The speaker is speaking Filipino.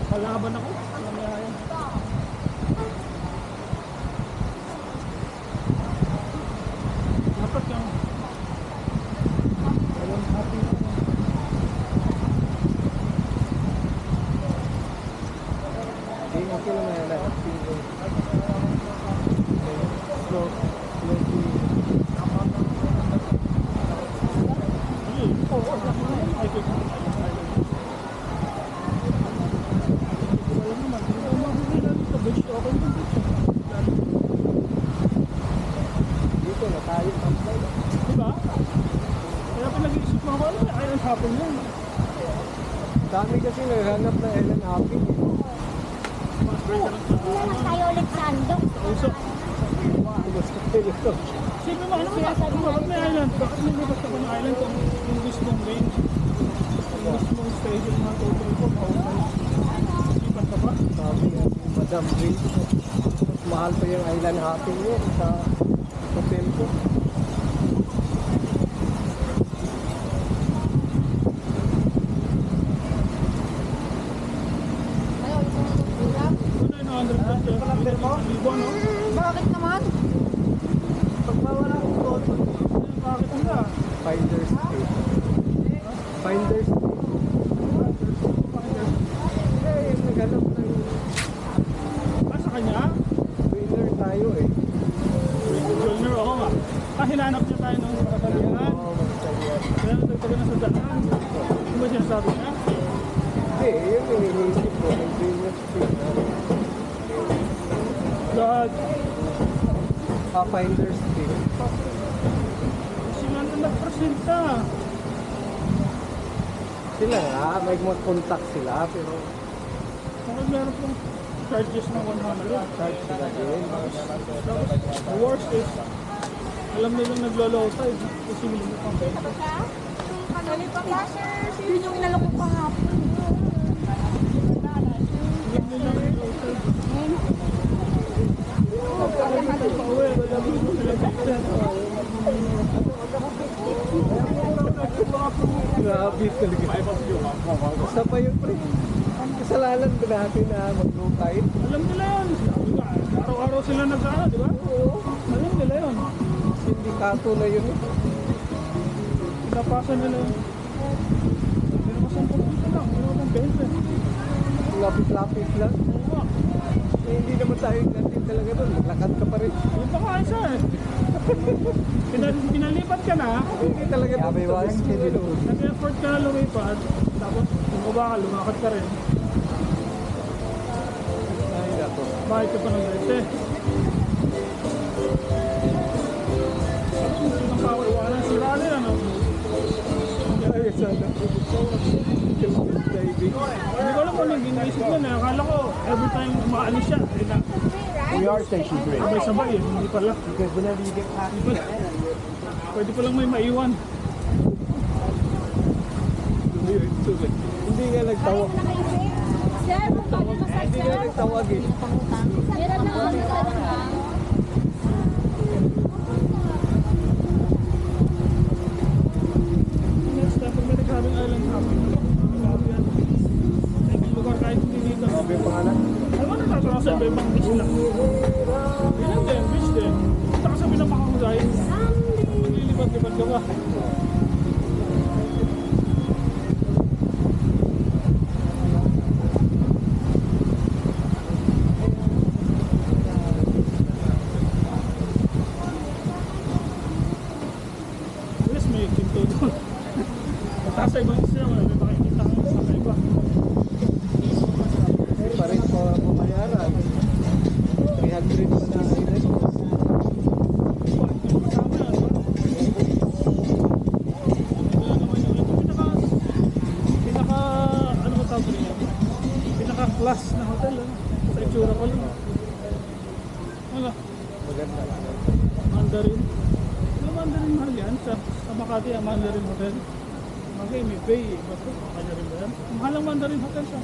Kalaban ako. Dapat yung walang happy. Okay lang yan lahat. Slow. Dito na tayo. Diba? Kaya pinag-iisip mo ako, ay ang hapon yun. Dami kasi naghanap na Ellen Happy. Ilan na tayo ulit sa andok. Gusto. Gusto ko ito. Sino mo, ano mo, ba't may island? Bakit may labas ka pa ng island kung yung gusto mong main? Yung gusto mong station ng total ko, mahusay. Isipan ka ba? Sabi nga si Madam Will. Mas mahal pa yung Island Happy niya sa hotel ko. Bakit naman? Pagbawa na akong toto. Bakit ang ka? Finder's Fee. Finder's Fee. Eh, naghanap ng Sa kanya? winner tayo eh. Junior, oo nga. Hinanap niya tayo ng katalian. Oo, magsayan. Kaya nagtagtagan na sa daan. Ano ba sinasabi niya? Eh, yun yung iniisip ko. May winner's fee. God, Finder's Fee. sila na nagpresenta. Sila nga, may mga contact sila, pero Bakit meron pong charges ng 100? charge sila din. Tapos, the worst is, alam nilang naglolow tayo. Kasi minit ang benta. Yun yung inalok ko kahapon. Alam nilang naglolow tayo. Pauwi, wala mo sila bigyan. Grabe talaga. Basta pa yun, pre. Kasalanan ba natin na mag-lukay? Alam nila yun. Araw-araw sila nag-ano, di ba? Oo. Alam nila yun. Sindikato na yun. Pinapasa nila yun. Pero mas ang pagpunta lang. Wala akong 20. Lapit-lapit lang. Oo nga. hindi naman tayo natin talaga doon. Maglakad ka pa rin. Yung baka isa eh. Pinalipat ka na, Hindi talaga doon. Sabi, wala yung schedule. nag-effort ka na lumipad, tapos bumaba ka, lumakad ka rin. Ay, nako. Bakit ka pa nag-rete? Ang power, wala sira rin ano. Ay, sana. Diving. Hindi ko alam kung anong ginaisip ko na. Akala ko, every time umaalis siya, eh na, We are station 3. sabay-sabay eh. Hindi pala. Because whenever you get past Hindi pala. Pwede palang may maiwan. Hindi nga nagtawag. Sir, magkano masas, Hindi nga sir? nagtawag eh. Meron na kami talaga. Next time, pag may nagrabing island hopping, grabe yan. May lugar kahit hindi dito. Sabi yung pangalan. Ano natatraw sa iba-ibang beach lang? Yan din, beach din. Punta ka sa pinapakangay, maglilipat-lipat ka ba? Yes, may kinto doon. Mataas sa ibang isla, wala may makikita ka sa iba. Eh, parin pa pumayaran. 300 pa na island. Pinaka-class na hotel, ano? Sa itsura ko lang. Ano? Maganda. Mandarin. Ano Mandarin mahal yan? Sa Makati, ang Mandarin Hotel. Okay, may bay. Basta, kanya rin ba yan? Mahal ang Mandarin Hotel sa